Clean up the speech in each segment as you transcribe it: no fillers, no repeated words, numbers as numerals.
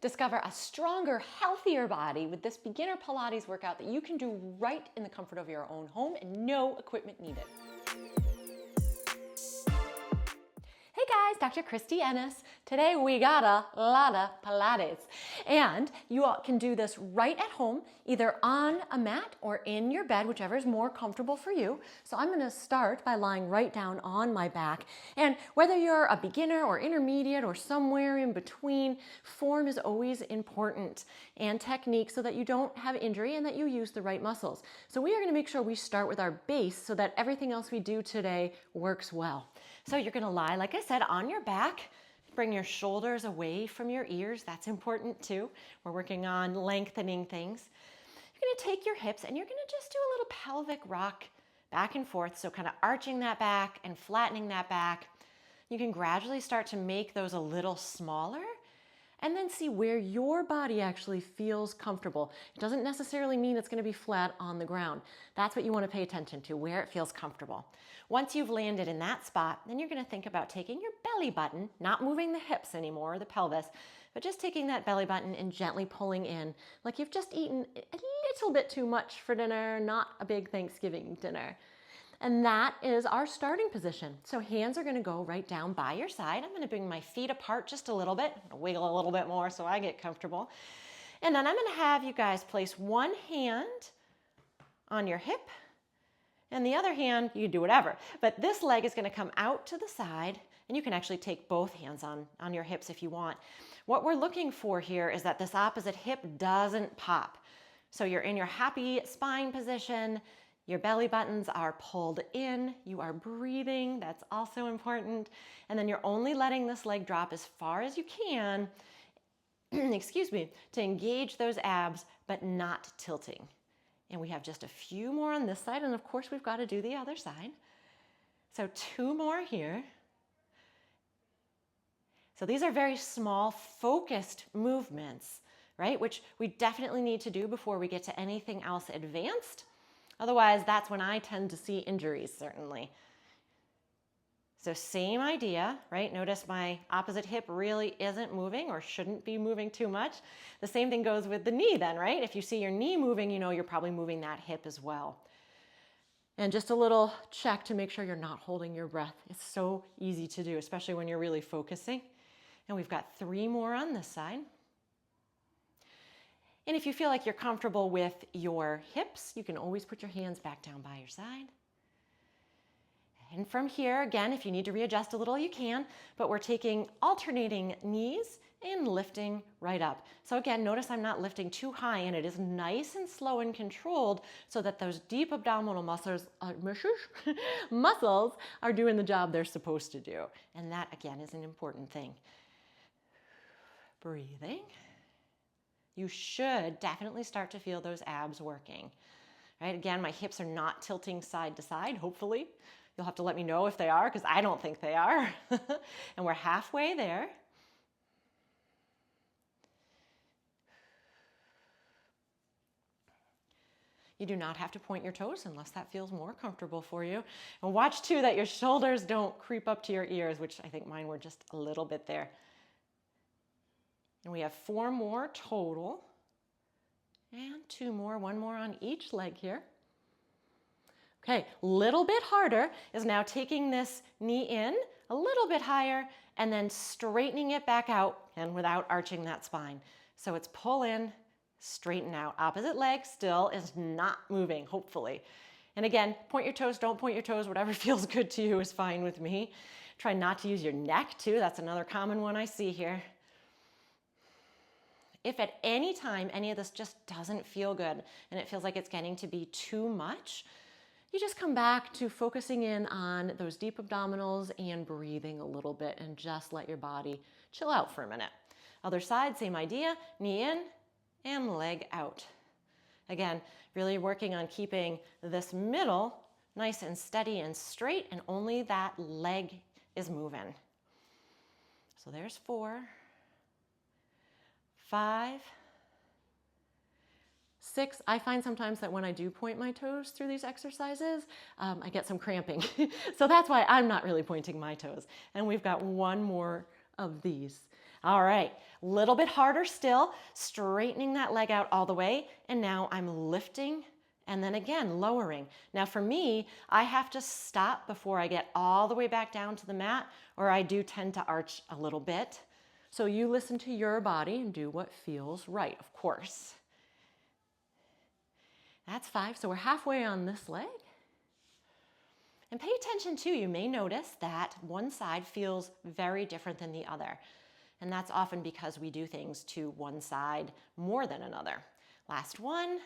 Discover a stronger, healthier body with this beginner Pilates workout that you can do right in the comfort of your own home and no equipment needed. Hey guys, Dr. Christy Ennis. Today we got a lot of Pilates. And you all can do this right at home, either on a mat or in your bed, whichever is more comfortable for you. So I'm gonna start by lying right down on my back. And whether you're a beginner or intermediate or somewhere in between, form is always important and technique so that you don't have injury and that you use the right muscles. So we are gonna make sure we start with our base so that everything else we do today works well. So you're gonna lie, like I said, on your back. Bring your shoulders away from your ears. That's important too. We're working on lengthening things. You're gonna take your hips and you're gonna just do a little pelvic rock back and forth. So kind of arching that back and flattening that back. You can gradually start to make those a little smaller and then see where your body actually feels comfortable. It doesn't necessarily mean it's gonna be flat on the ground. That's what you wanna pay attention to, where it feels comfortable. Once you've landed in that spot, then you're gonna think about taking your belly button, not moving the hips anymore, or the pelvis, but just taking that belly button and gently pulling in, like you've just eaten a little bit too much for dinner, not a big Thanksgiving dinner. And that is our starting position. So hands are gonna go right down by your side. I'm gonna bring my feet apart just a little bit, wiggle a little bit more so I get comfortable. And then I'm gonna have you guys place one hand on your hip and the other hand, you can do whatever. But this leg is gonna come out to the side and you can actually take both hands on your hips if you want. What we're looking for here is that this opposite hip doesn't pop. So you're in your happy spine position. Your belly buttons are pulled in, you are breathing, that's also important. And then you're only letting this leg drop as far as you can, excuse me, to engage those abs, but not tilting. And we have just a few more on this side, and of course we've got to do the other side. So 2 more here. So these are very small, focused movements, right? Which we definitely need to do before we get to anything else advanced. Otherwise, that's when I tend to see injuries, certainly. So same idea, right? Notice my opposite hip really isn't moving or shouldn't be moving too much. The same thing goes with the knee then, right? If you see your knee moving, you know you're probably moving that hip as well. And just a little check to make sure you're not holding your breath. It's so easy to do, especially when you're really focusing. And we've got 3 more on this side. And if you feel like you're comfortable with your hips, you can always put your hands back down by your side. And from here, again, if you need to readjust a little, you can, but we're taking alternating knees and lifting right up. So again, notice I'm not lifting too high and it is nice and slow and controlled so that those deep abdominal muscles are doing the job they're supposed to do. And that, again, is an important thing. Breathing. You should definitely start to feel those abs working, right? Again, my hips are not tilting side to side, hopefully. You'll have to let me know if they are, because I don't think they are. And we're halfway there. You do not have to point your toes unless that feels more comfortable for you. And watch too that your shoulders don't creep up to your ears, which I think mine were just a little bit there. And we have 4 more total. And 2 more, 1 more on each leg here. Okay, little bit harder is now taking this knee in a little bit higher and then straightening it back out and without arching that spine. So it's pull in, straighten out. Opposite leg still is not moving, hopefully. And again, point your toes, don't point your toes. Whatever feels good to you is fine with me. Try not to use your neck too. That's another common one I see here. If at any time any of this just doesn't feel good and it feels like it's getting to be too much, you just come back to focusing in on those deep abdominals and breathing a little bit and just let your body chill out for a minute. Other side, same idea, knee in and leg out. Again, really working on keeping this middle nice and steady and straight, and only that leg is moving. So there's 4. 5, 6. I find sometimes that when I do point my toes through these exercises, I get some cramping. So that's why I'm not really pointing my toes. And we've got 1 more of these. All right, a little bit harder still, straightening that leg out all the way, and now I'm lifting and then again lowering. Now for me, I have to stop before I get all the way back down to the mat, or I do tend to arch a little bit. So you listen to your body and do what feels right, of course. That's 5, so we're halfway on this leg. And pay attention too, you may notice that one side feels very different than the other. And that's often because we do things to one side more than another. Last one,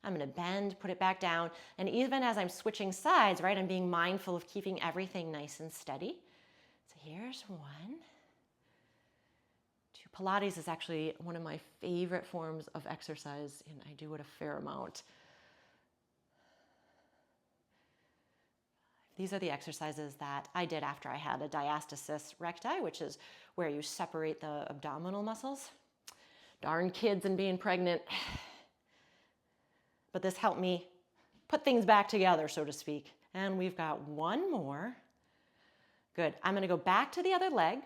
I'm gonna bend, put it back down. And even as I'm switching sides, right, I'm being mindful of keeping everything nice and steady. So here's 1. 2. Pilates is actually one of my favorite forms of exercise, and I do it a fair amount. These are the exercises that I did after I had a diastasis recti, which is where you separate the abdominal muscles. Darn kids and being pregnant. But this helped me put things back together, so to speak. And we've got 1 more. Good. I'm going to go back to the other leg.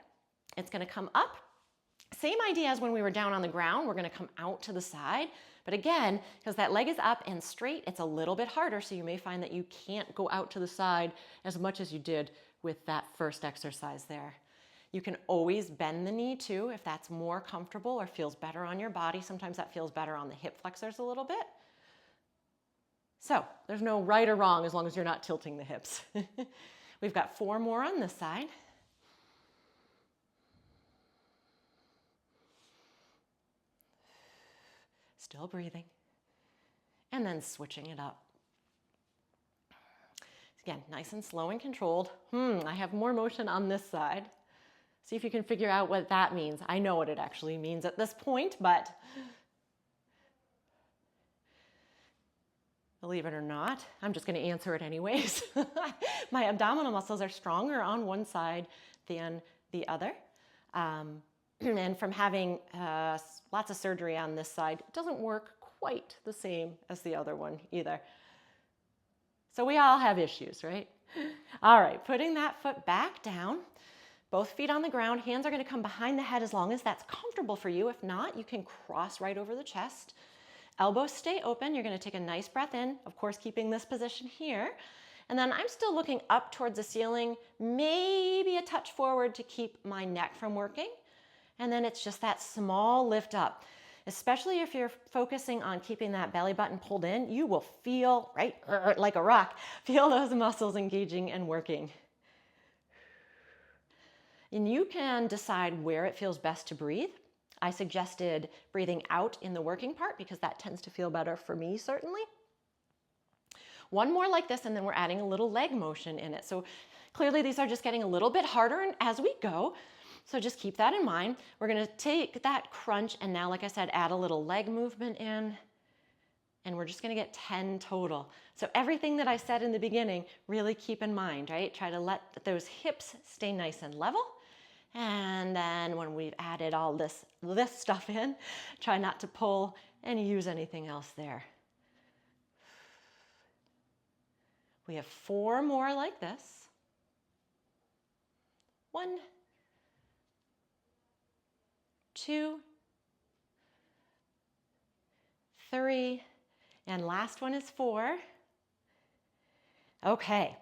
It's going to come up. Same idea as when we were down on the ground. We're going to come out to the side. But again, because that leg is up and straight, it's a little bit harder. So you may find that you can't go out to the side as much as you did with that first exercise there. You can always bend the knee too if that's more comfortable or feels better on your body. Sometimes that feels better on the hip flexors a little bit. So there's no right or wrong as long as you're not tilting the hips. We've got 4 more on this side. Still breathing. And then switching it up. Again, nice and slow and controlled. I have more motion on this side. See if you can figure out what that means. I know what it actually means at this point, but believe it or not, I'm just going to answer it anyways. My abdominal muscles are stronger on one side than the other. And from having lots of surgery on this side, it doesn't work quite the same as the other one either. So we all have issues, right? All right, putting that foot back down, both feet on the ground, hands are going to come behind the head as long as that's comfortable for you. If not, you can cross right over the chest. Elbows stay open. You're going to take a nice breath in, of course, keeping this position here. And then I'm still looking up towards the ceiling, maybe a touch forward to keep my neck from working. And then it's just that small lift up. Especially if you're focusing on keeping that belly button pulled in, you will feel, right, like a rock, feel those muscles engaging and working. And you can decide where it feels best to breathe. I suggested breathing out in the working part because that tends to feel better for me, certainly. 1 more like this, and then we're adding a little leg motion in it. So clearly these are just getting a little bit harder as we go. So just keep that in mind. We're going to take that crunch and now, like I said, add a little leg movement in. And we're just going to get 10 total. So everything that I said in the beginning, really keep in mind, right? Try to let those hips stay nice and level. And then when we've added all this stuff in, try not to pull and use anything else there. We have 4 more like this. 1, 2, 3, and last one is 4. Okay,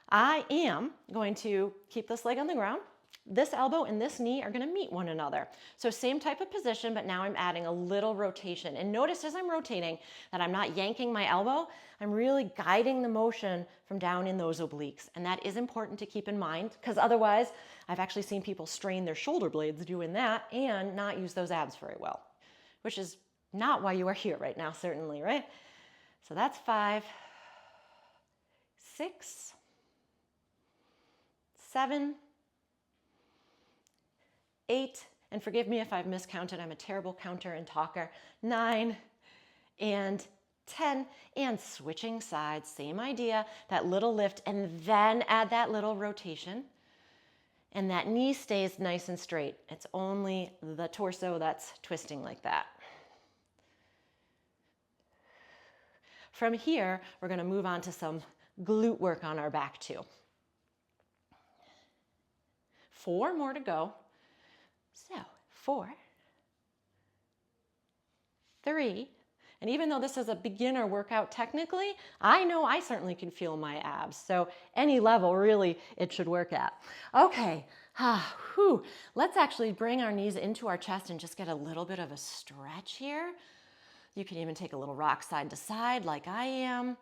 I am going to keep this leg on the ground. This elbow and this knee are going to meet one another. So same type of position, but now I'm adding a little rotation. And notice as I'm rotating that I'm not yanking my elbow. I'm really guiding the motion from down in those obliques. And that is important to keep in mind because otherwise I've actually seen people strain their shoulder blades doing that and not use those abs very well, which is not why you are here right now, certainly, right? So that's 5, 6, 7, 8, and forgive me if I've miscounted, I'm a terrible counter and talker, 9, and 10, and switching sides, same idea, that little lift, and then add that little rotation, and that knee stays nice and straight. It's only the torso that's twisting like that. From here, we're going to move on to some glute work on our back too. 4 more to go. So 4, 3, and even though this is a beginner workout technically, I know I certainly can feel my abs. So any level really it should work at. Okay, let's actually bring our knees into our chest and just get a little bit of a stretch here. You can even take a little rock side to side like I am,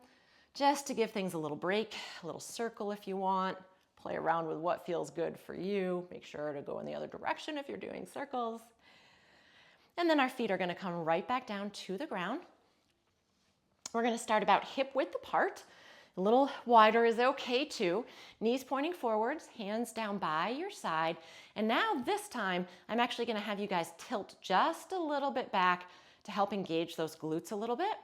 just to give things a little break, a little circle if you want. Play around with what feels good for you. Make sure to go in the other direction if you're doing circles. And then our feet are gonna come right back down to the ground. We're gonna start about hip width apart. A little wider is okay too. Knees pointing forwards, hands down by your side. And now this time, I'm actually gonna have you guys tilt just a little bit back to help engage those glutes a little bit.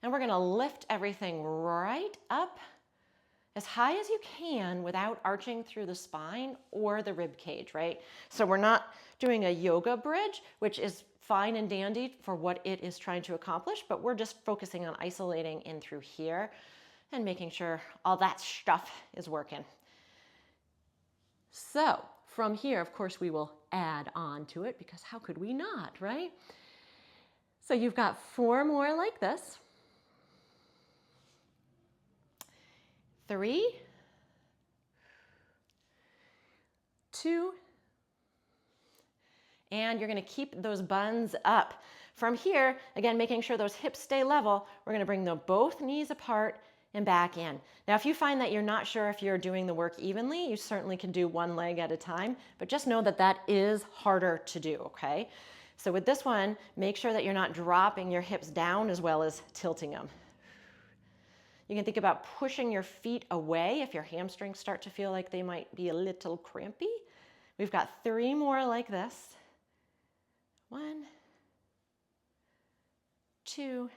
And we're gonna lift everything right up as high as you can without arching through the spine or the rib cage, right? So we're not doing a yoga bridge, which is fine and dandy for what it is trying to accomplish, but we're just focusing on isolating in through here and making sure all that stuff is working. So from here, of course, we will add on to it because how could we not, right? So you've got 4 more like this. 3, 2, and you're gonna keep those buns up. From here, again, making sure those hips stay level, we're gonna bring both knees apart and back in. Now, if you find that you're not sure if you're doing the work evenly, you certainly can do one leg at a time, but just know that that is harder to do, okay? So with this one, make sure that you're not dropping your hips down as well as tilting them. You can think about pushing your feet away if your hamstrings start to feel like they might be a little crampy. We've got 3 more like this. 1, 2,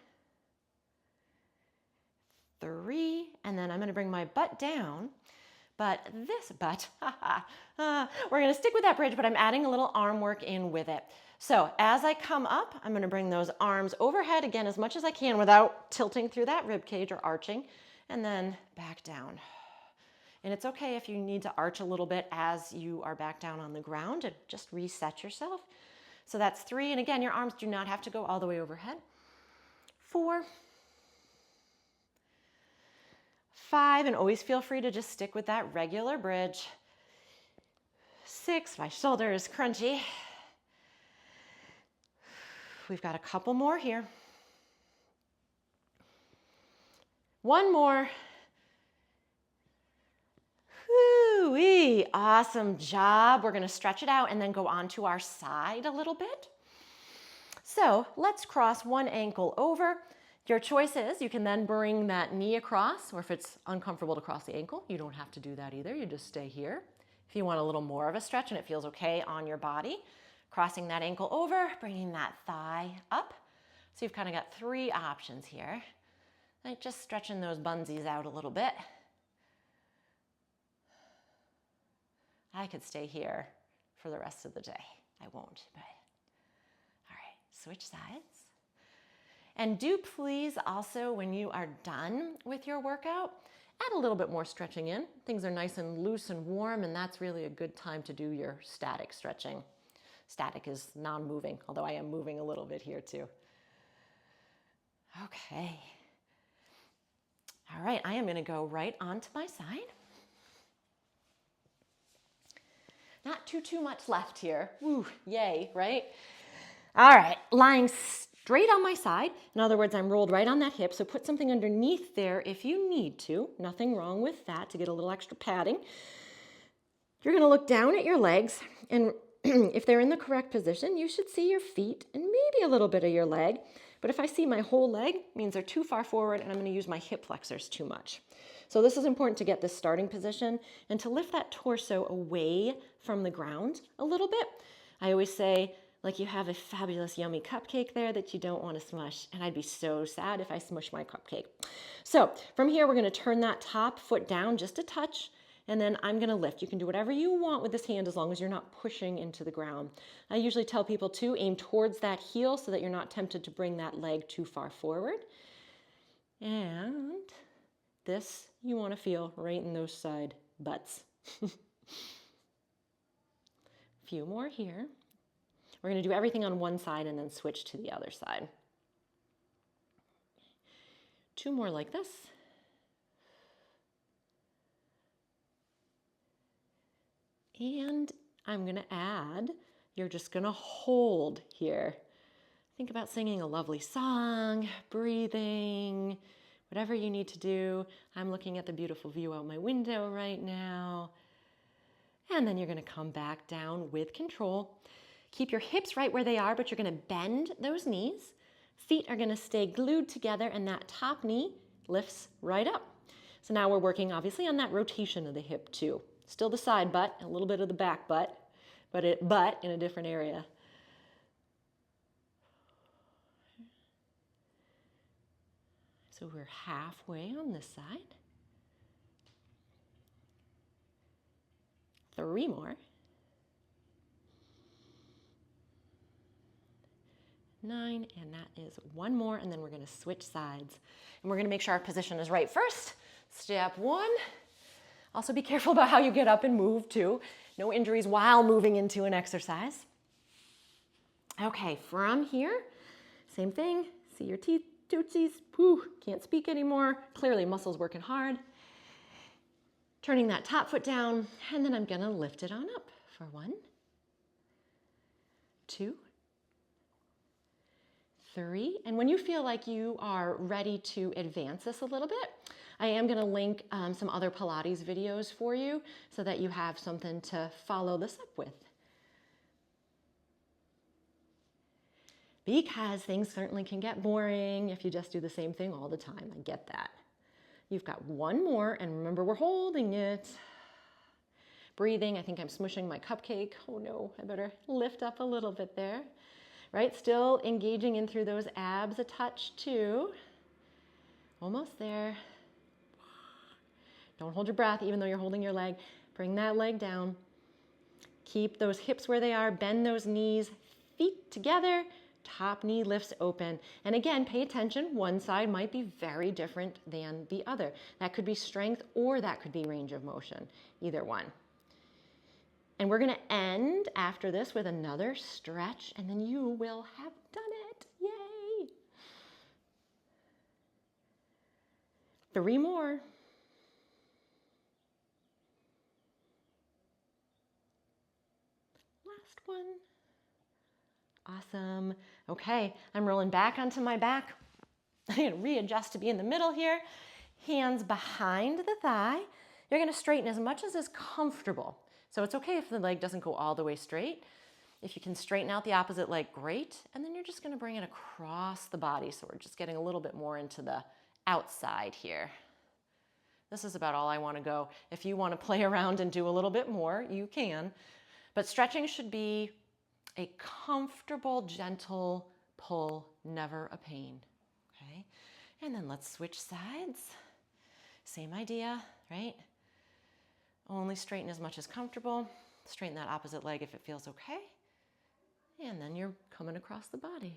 3, and then I'm going to bring my butt down. But this butt, we're going to stick with that bridge, but I'm adding a little arm work in with it. So as I come up, I'm going to bring those arms overhead again as much as I can without tilting through that rib cage or arching, and then back down. And it's okay if you need to arch a little bit as you are back down on the ground and just reset yourself. So that's 3, and again, your arms do not have to go all the way overhead. 4, 5, and always feel free to just stick with that regular bridge. 6, my shoulder is crunchy. We've got a couple more here. 1 more. Whoo-wee, awesome job. We're gonna stretch it out and then go onto our side a little bit. So let's cross one ankle over. Your choice is you can then bring that knee across, or if it's uncomfortable to cross the ankle, you don't have to do that either. You just stay here. If you want a little more of a stretch and it feels okay on your body, crossing that ankle over, bringing that thigh up. So you've kind of got 3 options here. Like just stretching those bunsies out a little bit. I could stay here for the rest of the day. I won't, but all right, switch sides. And do please also, when you are done with your workout, add a little bit more stretching in. Things are nice and loose and warm, and that's really a good time to do your static stretching. Static is non-moving, although I am moving a little bit here too. Okay. All right, I am gonna go right onto my side. Not too much left here. Woo, yay, right? All right, lying straight on my side. In other words, I'm rolled right on that hip, so put something underneath there if you need to. Nothing wrong with that to get a little extra padding. You're gonna look down at your legs, and if they're in the correct position, you should see your feet and maybe a little bit of your leg. But if I see my whole leg, it means they're too far forward and I'm gonna use my hip flexors too much. So this is important to get this starting position and to lift that torso away from the ground a little bit. I always say, like you have a fabulous, yummy cupcake there that you don't want to smush, and I'd be so sad if I smush my cupcake. So from here, we're gonna turn that top foot down just a touch, and then I'm gonna lift. You can do whatever you want with this hand as long as you're not pushing into the ground. I usually tell people to aim towards that heel so that you're not tempted to bring that leg too far forward. And this you wanna feel right in those side butts. Few more here. We're going to do everything on one side and then switch to the other side. 2 more like this. And I'm going to add, you're just going to hold here. Think about singing a lovely song, breathing, whatever you need to do. I'm looking at the beautiful view out my window right now. And then you're going to come back down with control. Keep your hips right where they are, but you're going to bend those knees. Feet are going to stay glued together, and that top knee lifts right up. So now we're working obviously on that rotation of the hip too. Still the side butt, a little bit of the back butt, but in a different area. So we're halfway on this side. 3 more. 9, and that is 1 more, and then we're going to switch sides. And we're going to make sure our position is right first. Step 1. Also be careful about how you get up and move too. No injuries while moving into an exercise. Okay, from here, same thing. See your teeth, tootsies. Whew, can't speak anymore. Clearly muscles working hard. Turning that top foot down, and then I'm going to lift it on up for 1, 2, 3. And when you feel like you are ready to advance this a little bit, I am going to link some other Pilates videos for you so that you have something to follow this up with. Because things certainly can get boring if you just do the same thing all the time. I get that. You've got 1 more, and remember, we're holding it. Breathing. I think I'm smushing my cupcake. Oh no, I better lift up a little bit there. Right, still engaging in through those abs a touch too. Almost there. Don't hold your breath even though you're holding your leg. Bring that leg down. Keep those hips where they are. Bend those knees. Feet together. Top knee lifts open. And again, pay attention. One side might be very different than the other. That could be strength or that could be range of motion. Either one. And we're going to end after this with another stretch, and then you will have done it. Yay! 3 more. Last one. Awesome. Okay, I'm rolling back onto my back. I'm going to readjust to be in the middle here. Hands behind the thigh. You're going to straighten as much as is comfortable. So it's okay if the leg doesn't go all the way straight. If you can straighten out the opposite leg, great. And then you're just going to bring it across the body. So we're just getting a little bit more into the outside here. This is about all I want to go. If you want to play around and do a little bit more, you can. But stretching should be a comfortable, gentle pull, never a pain. Okay? And then let's switch sides. Same idea, right? Only straighten as much as comfortable. Straighten that opposite leg if it feels okay. And then you're coming across the body.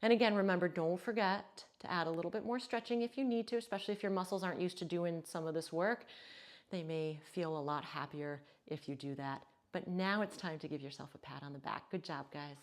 And again, remember, don't forget to add a little bit more stretching if you need to, especially if your muscles aren't used to doing some of this work. They may feel a lot happier if you do that. But now it's time to give yourself a pat on the back. Good job, guys.